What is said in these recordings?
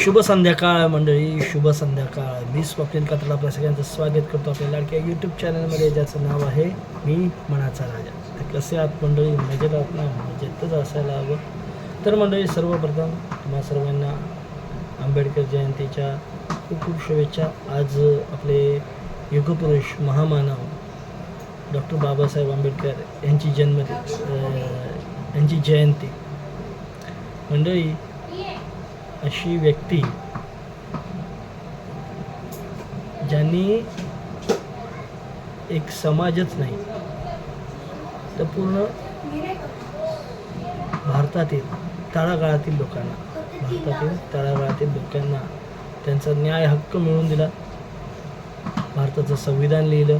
शुभ संध्याकाळ मंडळी, शुभ संध्याकाळ. मी स्वप्नील कात्रला आपल्या सगळ्यांचं स्वागत करतो आपल्या लाडक्या यूट्यूब चॅनलमध्ये, ज्याचं नाव आहे मी मनाचा राजा. तर कसे आहात मंडळी? मजेत आहात ना? मजेतच असायला हवं. तर मंडळी, सर्वप्रथम तुम्हा सर्वांना आंबेडकर जयंतीच्या खूप खूप शुभेच्छा. आज आपले युगपुरुष महामानव डॉक्टर बाबासाहेब आंबेडकर यांची जयंती. मंडळी, अशी व्यक्ती ज्यांनी एक समाजच नाही तर पूर्ण भारतातील तळागाळातील लोकांना त्यांचा न्याय हक्क मिळवून दिला, भारताचं संविधान लिहिलं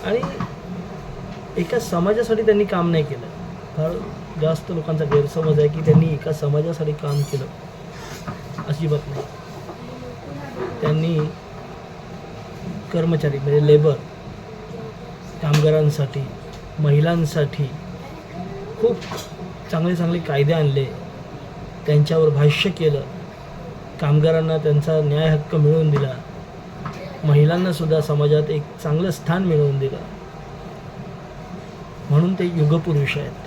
आणि एका समाजासाठी त्यांनी काम नाही केलं. फार जास्त लोकांचा गैरसमज आहे की त्यांनी एका समाजासाठी काम केलं. अजिबात नाही. त्यांनी कर्मचारी म्हणजे लेबर, कामगारांसाठी, महिलांसाठी खूप चांगले चांगले कायदे आणले, त्यांच्यावर भाष्य केलं, कामगारांना त्यांचा न्याय हक्क मिळवून दिला, महिलांनासुद्धा समाजात एक चांगलं स्थान मिळवून दिलं. म्हणून ते युगपुरुष आहेत.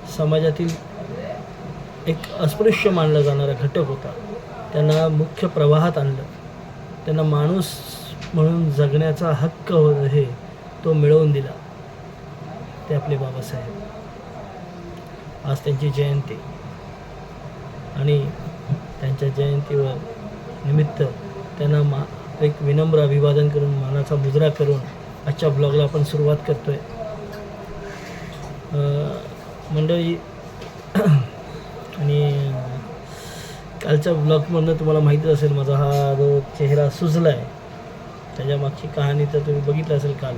समाजातील एक अस्पृश्य मानला जाणारा घटक होता, त्यांना मुख्य प्रवाहात आणलं, त्यांना माणूस म्हणून जगण्याचा हक्क हे तो मिळवून दिला. ते आपले बाबासाहेब. आज त्यांची जयंती आणि त्यांच्या जयंतीवर निमित्त त्यांना एक विनम्र अभिवादन करून, मानाचा मुजरा करून आजच्या ब्लॉगला आपण सुरुवात करतो आहे. मंडळी, आणि कालच्या ब्लॉगमधनं तुम्हाला माहितीच असेल माझा हा जो चेहरा सुजला आहे त्याच्या मागची कहाणी तर तुम्ही बघितलं असेल. काल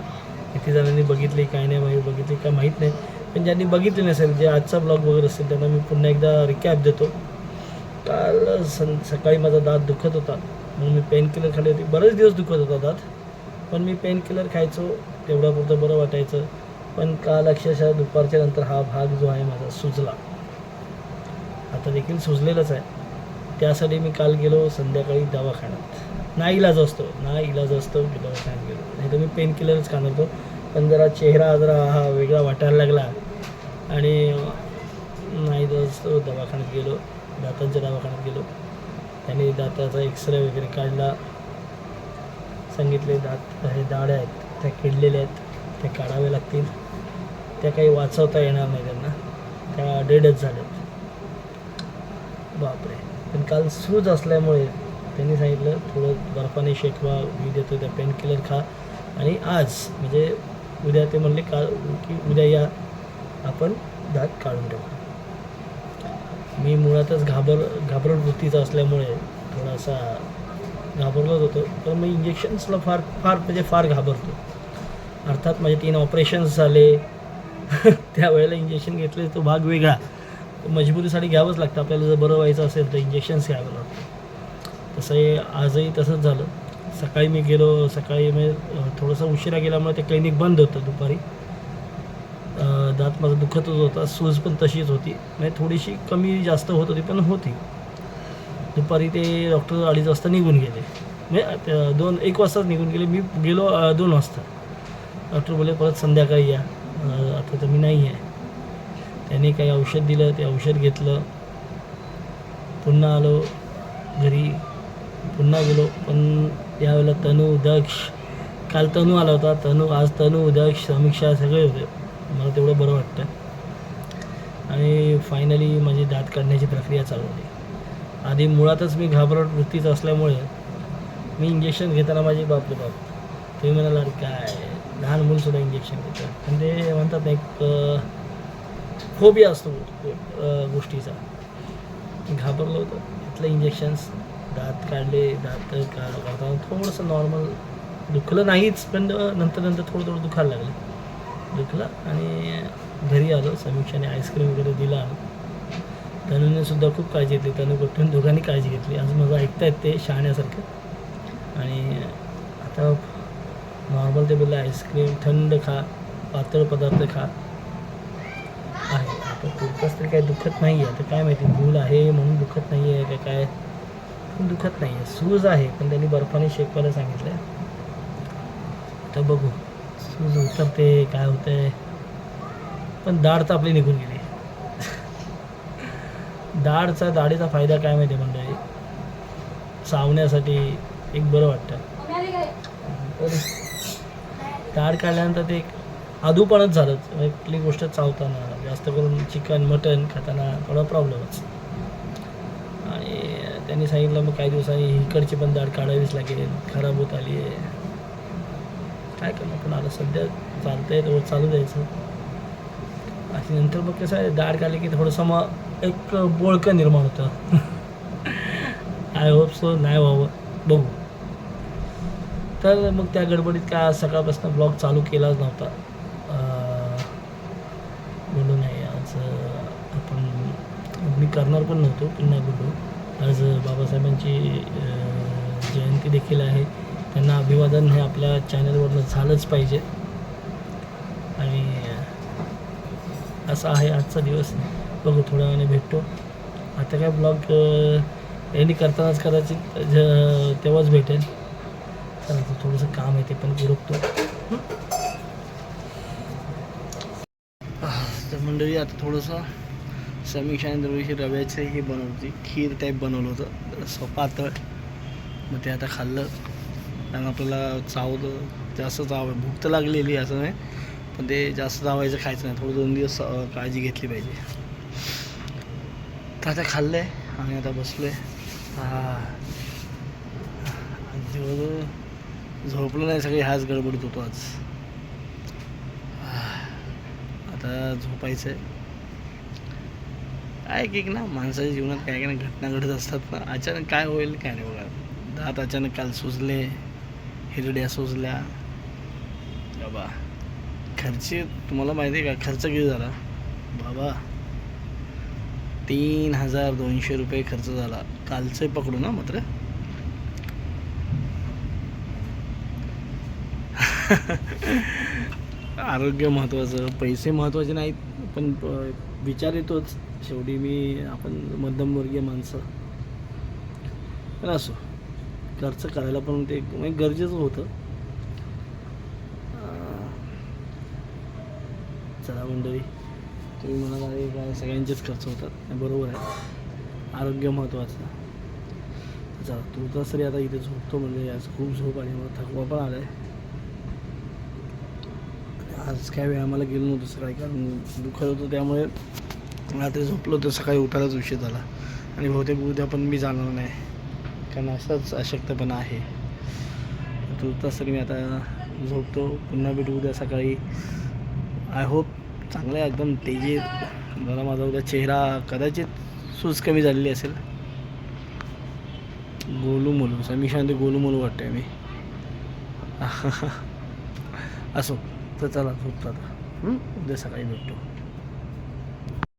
किती जणांनी बघितली, काय नाही बघितली काय माहीत नाही, पण ज्यांनी बघितली नसेल, जे आजचा ब्लॉग वगैरे असेल त्यांना मी पुन्हा एकदा रिकॅप देतो. काल सकाळी माझा दात दुखत होता म्हणून मी पेन किलर खाल्ली होती. बरेच दिवस दुखत होता दात, पण मी पेन किलर खायचो, तेवढ्यापुरतं बरं वाटायचं. पण काल अक्षरशः दुपारच्या नंतर हा भाग जो आहे माझा सुजला. आता देखील सुजलेलंच आहे. त्यासाठी मी काल गेलो संध्याकाळी दवाखान्यात. नाईलाज असतो दवाखान्यात गेलो, नाही तर मी पेन किलरच खाणार होतो. पण जरा चेहरा हा वेगळा वाटायला लागला आणि नाईलाज दवाखान्यात गेलो, दातांच्या दवाखान्यात गेलो. त्यांनी दाताचा एक्सरे वगैरे काढला. सांगितले हे दाढ आहेत त्या किडलेल्या आहेत, त्या काढाव्या लागतील, त्या काही वाचवता येणार नाही त्यांना, त्या डेडच झाल्यात. बापरे. पण काल सूज असल्यामुळे त्यांनी सांगितलं थोडं बर्फाने शेकवा, मी देतो, त्या पेन किलर खा आणि आज म्हणजे उद्या ते म्हणले की उद्या या आपण दात काढून टाकू. मी मुळातच घाबरट वृत्तीचा असल्यामुळे थोडासा घाबरलोच होतो. तर मी इंजेक्शन्सला फार घाबरतो. अर्थात माझे 3 ऑपरेशन्स झाले त्यावेळेला इंजेक्शन घेतले, तो भाग वेगळा. मजबुरीसाठी घ्यावंच लागतं. आपल्याला जर बरं व्हायचं असेल तर इंजेक्शन्स घ्यावं लागतं. तसं हे आजही तसंच झालं. सकाळी मी गेलो, सकाळी म्हणजे थोडंसं उशिरा गेल्यामुळे ते क्लिनिक बंद होतं दुपारी. दात माझा दुखतच होता, सूज पण तशीच होती, म्हणजे थोडीशी कमी जास्त होत होती पण होती. दुपारी ते डॉक्टर 2:30 वाजता निघून गेले, म्हणजे 1 वाजताच निघून गेले. मी गेलो 2 वाजता. डॉक्टर बोलले परत संध्याकाळी या. आता तर मी नाही आहे. त्यांनी काही औषध दिलं, ते औषध घेतलं, पुन्हा आलो घरी, पुन्हा गेलो. पण यावेळेला तनू, दक्ष, काल तनू आला होता, आज तनू, दक्ष, समीक्षा सगळे होते. मला तेवढं बरं वाटतं. आणि फायनली माझी दात काढण्याची प्रक्रिया चालू झाली. आधी मुळातच मी घाबरट वृत्तीचं असल्यामुळे मी इंजेक्शन घेताना माझी बाप तुम्ही म्हणाला काय लहान मुलंसुद्धा इंजेक्शन घेतं, पण ते म्हणतात ना एक फोबिया असतो गोष्टीचा. घाबरलो होतं. घेतलं इंजेक्शन्स, दात काढले. दात काढताना थोडंसं नॉर्मल दुखलं नाहीच, पण नंतर थोडं दुखायला दुखलं. आणि घरी आलो. समीक्षाने आईस्क्रीम वगैरे दिला. तनूने सुद्धा खूप काळजी घेतली. तनू कुठून दोघांनी काळजी घेतली. आज माझं ऐकतायत ते शहाण्यासारखं. आणि आता नॉर्मल ते बोललं आईस्क्रीम थंड खा, पातळ पदार्थ खा आहे. आता पुरतंच तरी काही दुखत नाही आहे. आता काय माहिती भूल आहे म्हणून दुखत नाही आहे का काय, पण दुखत नाही आहे. सूज आहे पण त्यांनी बर्फाने शेकवायला सांगितलं आहे. आता बघू सूज उतरते काय होतं आहे. पण दाढ तर आपली निघून गेली. दाढीचा फायदा काय माहिती मंडळी, चावण्यासाठी एक बरं वाटतं. दाढ काढल्यानंतर ते एक आधूपणच झालं. कुठली गोष्ट चावताना जास्त करून चिकन मटन खाताना थोडा प्रॉब्लेमच. आणि त्यांनी सांगितलं मग काही दिवसांनी इकडची पण दाढ काढावीच लागेल, खराब होत आली आहे. काय करणार, पण आता सध्या चालतं आहे तर चालू द्यायचं. आणि नंतर मग कसं आहे, दाढ काढली की थोडंसं मग एक बोळकं निर्माण होतं. आय होप सो नाही व्हावं, बघू. तर मग त्या गडबडीत काय आज सकाळपासून ब्लॉग चालू केलाच नव्हता. बोलू नाही आज आपण, मी करणार पण नव्हतो पुन्हा बोलू. आज बाबासाहेबांची जयंती देखील आहे. त्यांना अभिवादन हे आपल्या चॅनलवरनं झालंच पाहिजे. आणि असा आहे आजचा दिवस. बघू थोड्या वेळाने भेटतो. आता काय ब्लॉग यांनी करतानाच कदाचित तेव्हाच भेटेल. तर थोडंसं काम आहे ते पण उरकतो. तर मंडळी आता थोडंसं समीक्षा आणि दरवर्षी रव्याचे हे बनवते, खीर टाईप बनवलं होतं पातळ. मग ते आता खाल्लं. कारण आपल्याला जास्त भूक तर लागलेली असं नाही, पण ते जास्त चावायचं खायचं नाही. थोडं 2 दिवस काळजी घेतली पाहिजे. तर आता खाल्लं आहे आणि आता बसलो आहे. दिवस झोपलं नाही, सगळे ह्याच गडबडीत होतो आज. आता झोपायचं आहे. काय एक ना माणसाच्या जीवनात काय काय घटना घडत असतात ना. अचानक काय होईल काय नाही बघा. दात अचानक काल सुजले, हिरड्या सुजल्या बाबा. खर्च तुम्हाला माहिती आहे का, खर्च किती झाला बाबा? 3200 रुपये खर्च झाला कालचं पकडू ना मात्र. आरोग्य महत्त्वाचं, पैसे महत्त्वाचे नाहीत, पण विचार येतोच शेवटी. आपण मध्यमवर्गीय माणसं. पण असो, खर्च करायला पण ते गरजेचं होतं. चला मंडळी, तुम्ही म्हणाला काय सगळ्यांचेच खर्च होतात, बरोबर आहे. आरोग्य महत्त्वाचं. चला तू तरी आता इथे झोपतो. म्हणजे आज खूप झोप आणि मला थकवा पण आला आहे. आज काय वेळ आम्हाला गेलो नव्हतं सकाळी, कारण दुखत होतं. त्यामुळे रात्री झोपलो तर सकाळी उठायलाच उशीर झाला. आणि बहुतेक उद्या पण मी जाणार नाही, कारण असाच अशक्तपणा आहे. तरी मी आता झोपतो. पुन्हा भेटू उद्या सकाळी. आय होप चांगलं आहे, एकदम तेजीत. जरा माझा उद्या चेहरा कदाचित सूज कमी झालेली असेल. गोलूमोलू समीक्षांत गोलूमोलू वाटते मी. असो तर चला झोपतो आता. उद्या सकाळी भेटतो.